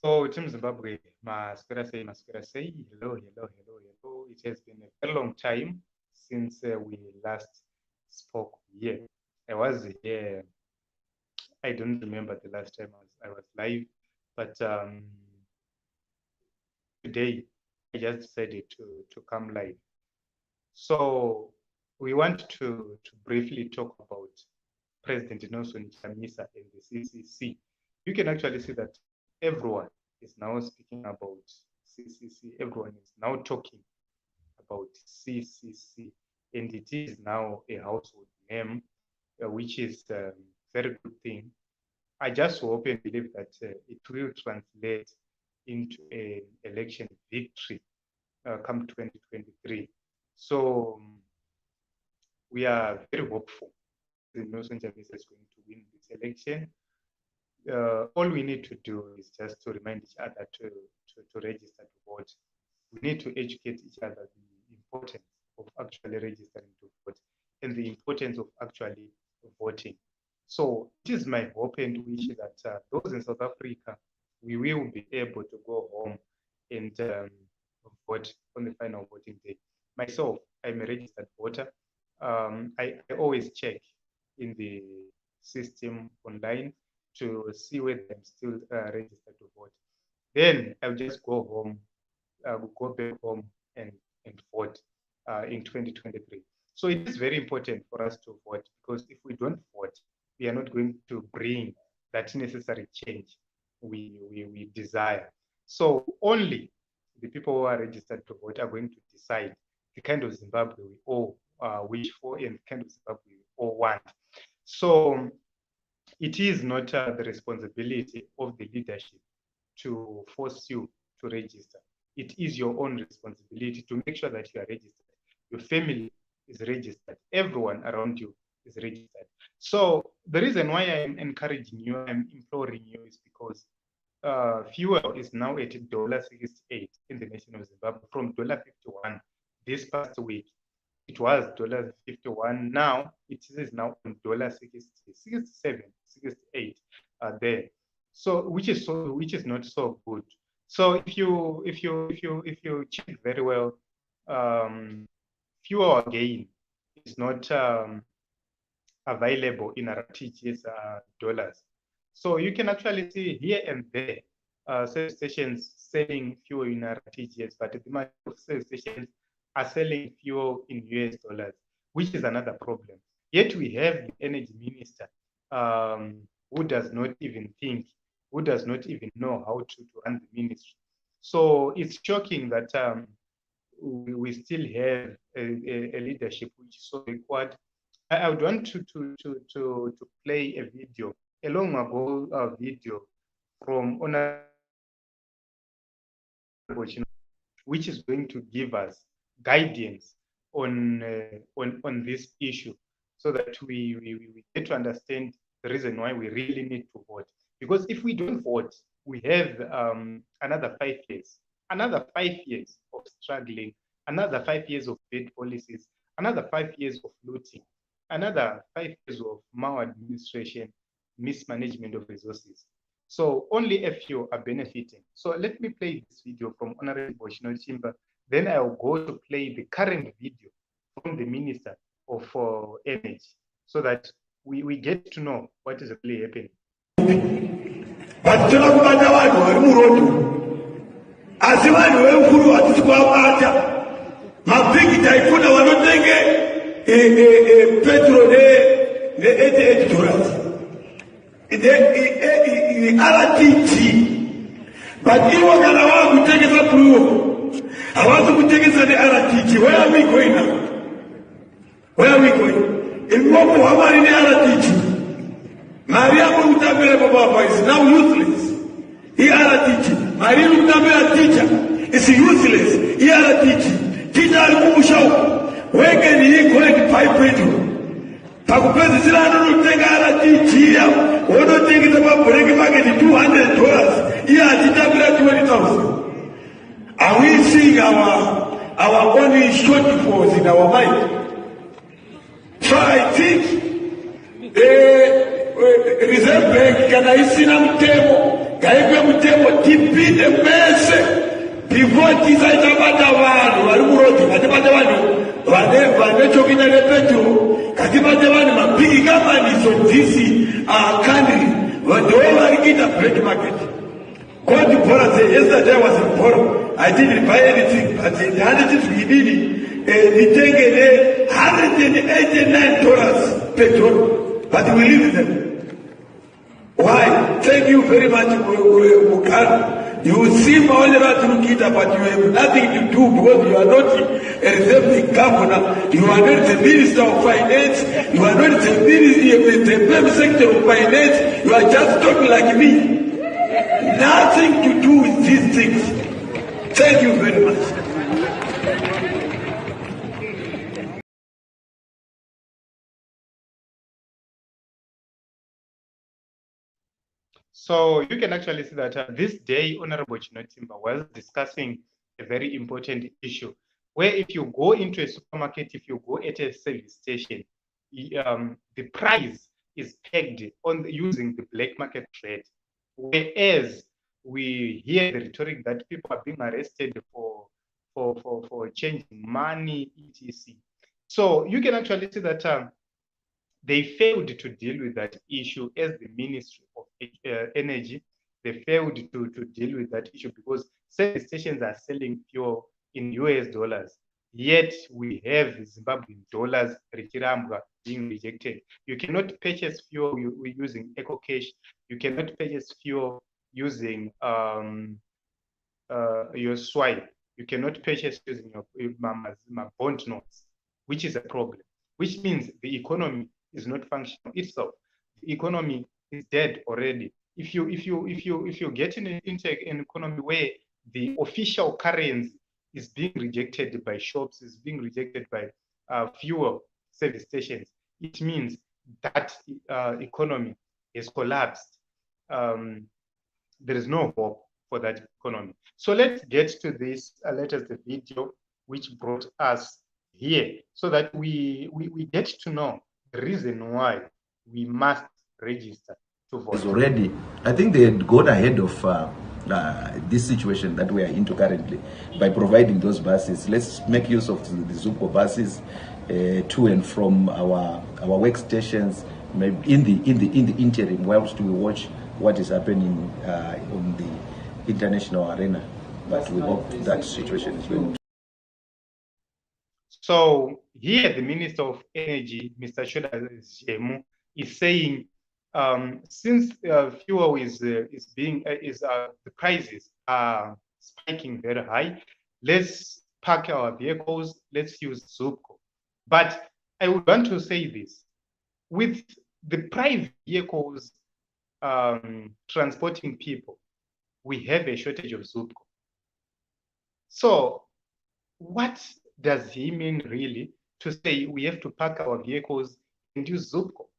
So, Team Zimbabwe, Maskera say, hello. It has been a very long time since we last spoke here. I was here, I don't remember the last time I was live, but today I just decided to come live. So, we want to briefly talk about President Nelson Chamisa and the CCC. You can actually see that everyone is now speaking about CCC. Everyone is now talking about CCC, and it is now a household name, which is a very good thing. I just hope and believe that it will translate into an election victory come 2023. So we are very hopeful that Nelson Chamisa is going to win this election. All we need to do is just to remind each other to register to vote. We need to educate each other the importance of actually registering to vote and the importance of actually voting. So it is my hope and wish that those in South Africa, we will be able to go home and vote on the final voting day. Myself, I'm a registered voter. I always check in the system online to see whether I'm still registered to vote. Then I'll just go home, go back home and vote in 2023. So it is very important for us to vote, because if we don't vote, we are not going to bring that necessary change we desire. So only the people who are registered to vote are going to decide the kind of Zimbabwe we all wish for and the kind of Zimbabwe we all want. So it is not the responsibility of the leadership to force you to register. It is your own responsibility to make sure that you are registered. Your family is registered. Everyone around you is registered. So the reason why I'm encouraging you, I'm imploring you, is because fuel is now at $68 in the nation of Zimbabwe from $51 this past week. It was $51. Now it is now on $67, 68 there. So which is not so good. So if you check very well, fuel again is not available in RTGS dollars. So you can actually see here and there service stations selling fuel in RTGS, but the majority of service stations are selling fuel in US dollars, which is another problem. Yet we have the energy minister who does not even think, who does not even know how to run the ministry. So it's shocking that we still have a leadership which is so required. I would want to play a video, a long ago video from Honorable, which is going to give us guidance on this issue, so that we get to understand the reason why we really need to vote. Because if we don't vote, we have another 5 years, another 5 years of struggling, another 5 years of bad policies, another 5 years of looting, another 5 years of maladministration, mismanagement of resources. So only a few are benefiting. So let me play this video from Honorable Chimba. Then I'll go to play the current video from the Minister of Energy, so that we get to know what is really happening. But you are going to take it up. I want to take it to the RTG. Where are we going now? Where are we going? If you want to have in the RTG, Maria Mutabele Baba is now useless. He RTG. Maria Mutabele teacher is useless. He RTG. Teacher Mushao. Where can he collect 5 people? Pakupezi zila no tenga RTG ya. Wono take it about break market $200. He RTG 20,000. Are we seeing our only shortfalls in our mind? So I think the Reserve Bank can I see them table ngaikwe mutemo tipinde mese before tisaita bata vanhu vari murodhi, ngatibate vanhu vane chokuita nepetro, ngatibate vanhu mabig companies of this country, ndo vari kuita black market. God Bora said, yesterday I was in Bora, I didn't buy anything, but the handkerchiefs we did, we take $189 petrol, but we leave them. Why? Thank you very much, Mukar. You seem all right to Kita, but you have nothing to do because you are not a reserve governor, you are not the Minister of Finance, you are not the prime sector of finance, you are just talking like me. Nothing to do with these things. Thank you very much. So you can actually see that this day, Honorable Chinotimba was discussing a very important issue, where if you go into a supermarket, if you go at a service station, the price is pegged on using the black market rate, whereas we hear the rhetoric that people are being arrested for changing money, etc. So you can actually see that they failed to deal with that issue as the Ministry of Energy. They failed to deal with that issue because service stations are selling fuel in US dollars. Yet we have Zimbabwean dollars being rejected. You cannot purchase fuel using Eco Cash. You cannot purchase fuel using your swipe. You cannot purchase using your bond notes, which is a problem. Which means the economy is not functioning itself. The economy is dead already. If you get into an economy where the official currency is being rejected by shops, is being rejected by fuel service stations, it means that economy has collapsed. There is no hope for that economy. So let's get to this latest video which brought us here so that we get to know the reason why we must register to vote. Already, I think they had gone ahead of this situation that we are into currently by providing those buses. Let's make use of the Zupco buses to and from our workstations, maybe in the interim, whilst we watch what is happening on the international arena. But we hope that situation is going to. So here, the Minister of Energy, Mr. Zhemu, is saying, since fuel the prices are spiking very high, let's park our vehicles, let's use Zupco. But I would want to say this: with the private vehicles transporting people, we have a shortage of Zupco. So what does he mean really to say we have to park our vehicles and use Zupco?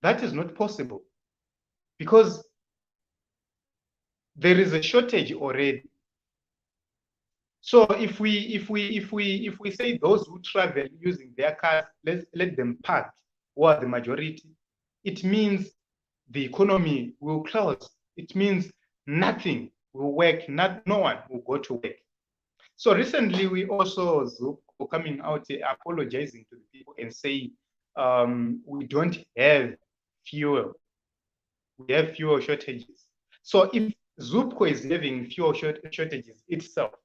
That is not possible because there is a shortage already. So if we say those who travel using their cars, let them park, who are the majority, it means the economy will close. It means nothing will work. No one will go to work. So recently, we also Zupco coming out apologizing to the people and saying we don't have fuel. We have fuel shortages. So if Zupco is having fuel shortages itself,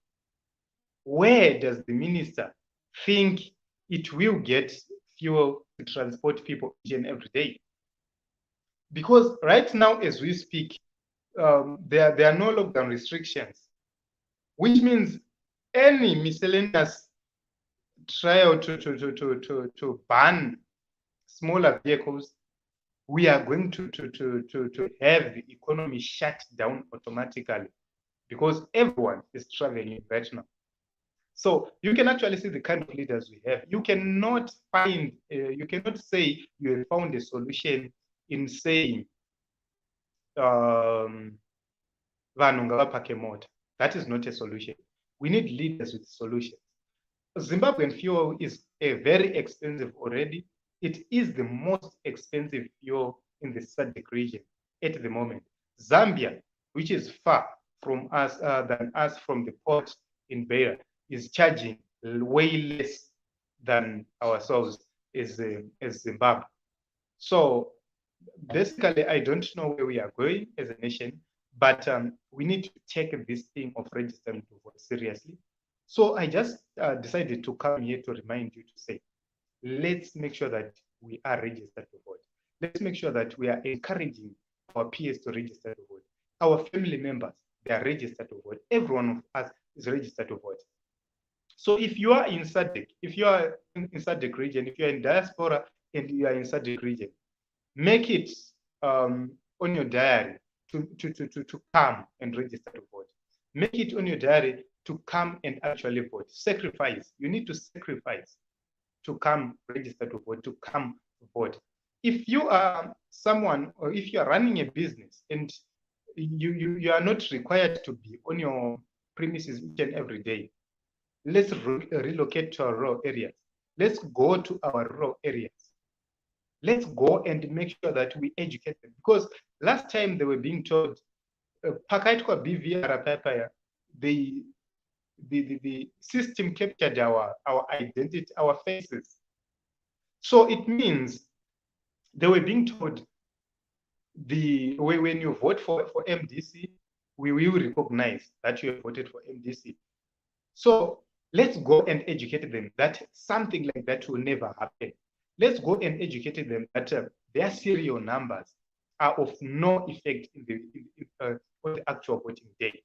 where does the minister think it will get fuel to transport people each and every day? Because right now, as we speak, there are no lockdown restrictions, which means any miscellaneous trial to ban smaller vehicles, we are going to have the economy shut down automatically because everyone is traveling right now. So you can actually see the kind of leaders we have. You cannot find, you cannot say you have found a solution in saying that is not a solution. We need leaders with solutions. Zimbabwean fuel is very expensive already. It is the most expensive fuel in the SADC region at the moment. Zambia, which is far from us than us from the port in Beira, is charging way less than ourselves as Zimbabwe. So basically, I don't know where we are going as a nation, but we need to take this thing of registering to vote seriously. So I just decided to come here to remind you to say, let's make sure that we are registered to vote. Let's make sure that we are encouraging our peers to register to vote. Our family members, they are registered to vote. Everyone of us is registered to vote. So if you are in SADC, if you are in SADC region, if you are in diaspora and you are in SADC region, make it on your diary to come and register to vote. Make it on your diary to come and actually vote. Sacrifice. You need to sacrifice to come register to vote, to come to vote. If you are someone, or if you are running a business and you are not required to be on your premises each and every day, let's relocate to our rural areas. Let's go to our rural areas. Let's go and make sure that we educate them. Because last time they were being told, Pakaitwa BVR Papaya, the system captured our identity, our faces. So it means they were being told when you vote for MDC, we will recognize that you have voted for MDC. So let's go and educate them that something like that will never happen. Let's go and educate them that their serial numbers are of no effect on the actual voting day.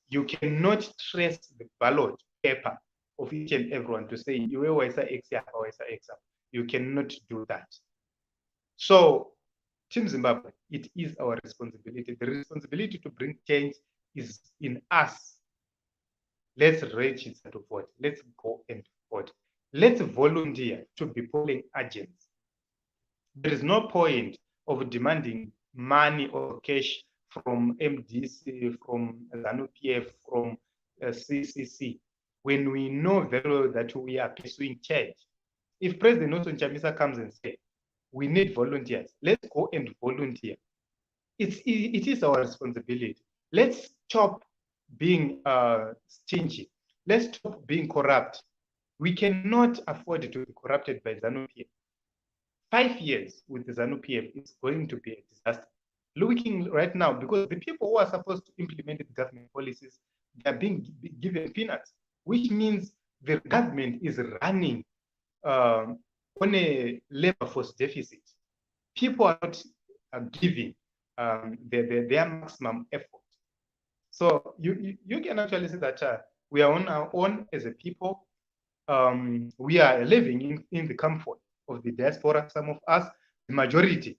You cannot trace the ballot paper of each and everyone to say you are X. You cannot do that. So, Team Zimbabwe, it is our responsibility. The responsibility to bring change is in us. Let's register to vote. Let's go and vote. Let's volunteer to be polling agents. There is no point of demanding money or cash from MDC, from ZANU-PF, from CCC, when we know very well that we are pursuing change. If President Nelson Chamisa comes and says, we need volunteers, let's go and volunteer. It is our responsibility. Let's stop being stingy. Let's stop being corrupt. We cannot afford to be corrupted by ZANU-PF. 5 years with the ZANU-PF is going to be a disaster. Looking right now, because the people who are supposed to implement the government policies, they are being given peanuts, which means the government is running on a labor force deficit. People are not giving their maximum effort. So you can actually see that we are on our own as a people. We are living in the comfort of the diaspora. Some of us, the majority,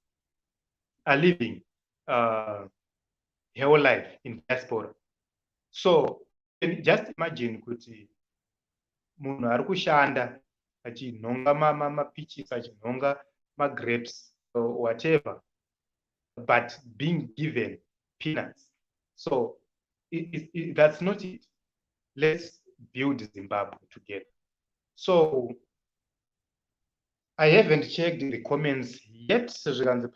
are living her whole life in diaspora. So just imagine kuti munhu ari kushanda achinhonga mapichis, achinhonga grapes or whatever, but being given peanuts. So that's not it. Let's build Zimbabwe together. So I haven't checked the comments yet. Yellow,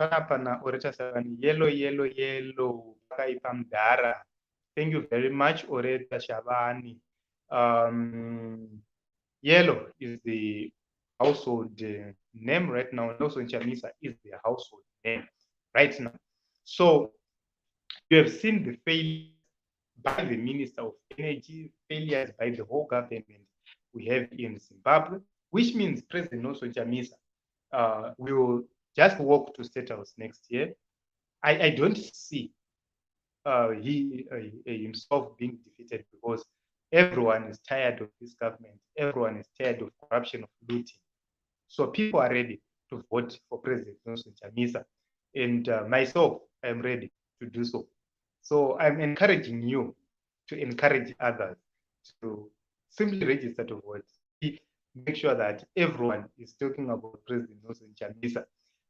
thank you very much, Oreta Shavani. Yellow is the household name right now, and also Chamisa is the household name right now. So you have seen the failure by the Minister of Energy, failures by the whole government we have in Zimbabwe, which means President Nelson Chamisa will just walk to State House next year. I don't see himself being defeated, because everyone is tired of this government. Everyone is tired of corruption, of looting. So people are ready to vote for President Nelson Chamisa. And myself, I'm ready to do so. So I'm encouraging you to encourage others to simply register to vote. Make sure that everyone is talking about President Nelson Chamisa.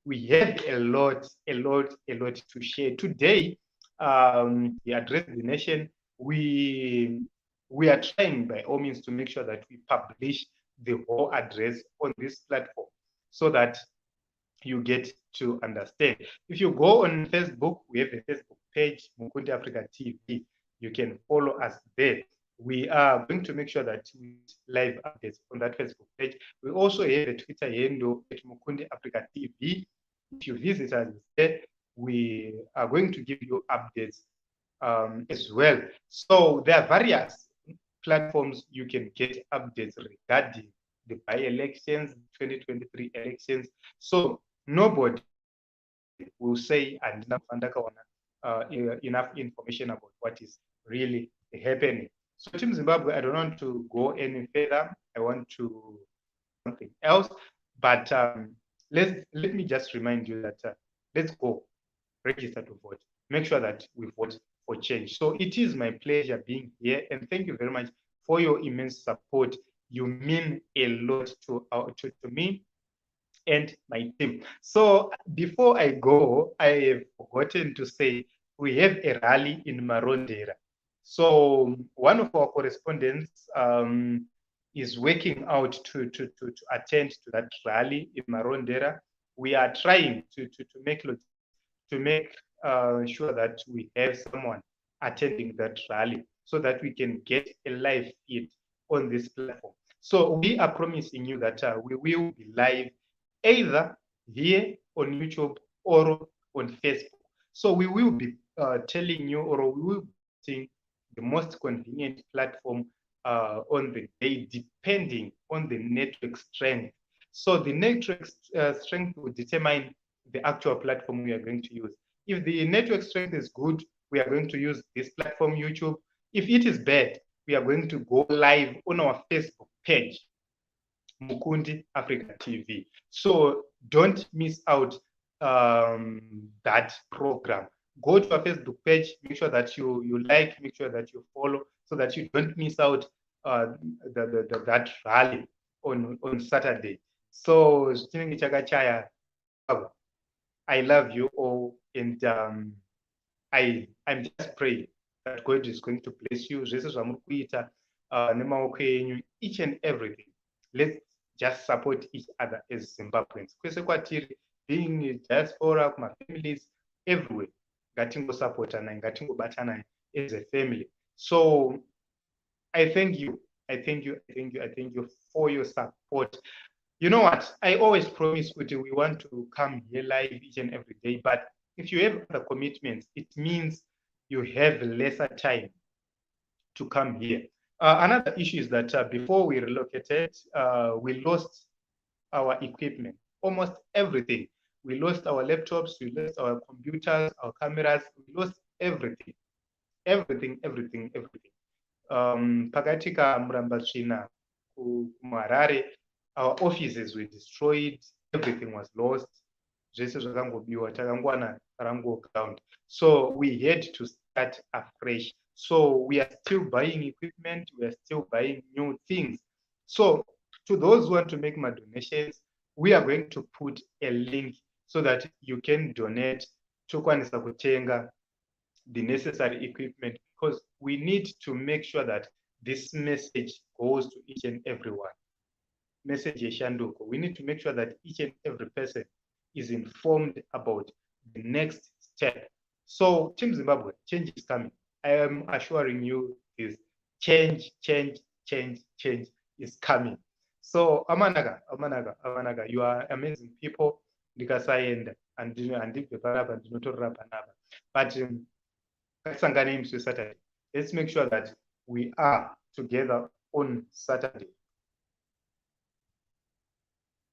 We have a lot to share. Today, he addressed the nation. We are trying by all means to make sure that we publish the whole address on this platform so that you get to understand. If you go on Facebook, we have a Facebook page. page, Mukundi Africa TV. You can follow us there. We are going to make sure that we live updates on that Facebook page. We also have a Twitter handle at Mukundi Africa TV. If you visit us there, we are going to give you updates as well. So there are various platforms you can get updates regarding the by-elections, 2023 elections. So nobody will say and enough information about what is really happening. So Team Zimbabwe, I don't want to go any further. I want to something else, but let me just remind you that let's go register to vote. Make sure that we vote for change. So it is my pleasure being here, and thank you very much for your immense support. You mean a lot to me and my team. So before I go, I have forgotten to say we have a rally in Marondera. So one of our correspondents is working out to attend to that rally in Marondera. We are trying to make sure that we have someone attending that rally so that we can get a live feed on this platform. So we are promising you that we will be live either here on YouTube or on Facebook. So we will be telling you, or we will be seeing the most convenient platform on the day, depending on the network strength. So the network strength will determine the actual platform we are going to use. If the network strength is good, we are going to use this platform, YouTube. If it is bad, we are going to go live on our Facebook page, Mukundi Africa TV. So don't miss out that program. Go to our Facebook page, make sure that you like, make sure that you follow, so that you don't miss out that rally on Saturday. So I love you all, and I'm just praying that God is going to bless you. Each and everything. Let's just support each other as Zimbabweans. Being diaspora, my families everywhere. Gatingo support and gatingo batana as a family. So I thank you. I thank you for your support. You know what? I always promise we want to come here live each and every day, but if you have other commitments, it means you have lesser time to come here. Another issue is that before we relocated, we lost our equipment, almost everything. We lost our laptops, we lost our computers, our cameras, we lost everything. Pakatika Murambachina, Kumarare, our offices were destroyed, everything was lost. So we had to start afresh. So we are still buying equipment, we are still buying new things. So to those who want to make my donations, we are going to put a link so that you can donate to Kwanisa Kutenga the necessary equipment, because we need to make sure that this message goes to each and everyone. Message Yeshanduko. We need to make sure that each and every person is informed about the next step. So Team Zimbabwe, change is coming. I am assuring you this change is coming. So Amanaga, you are amazing people. But let's make sure that we are together on Saturday.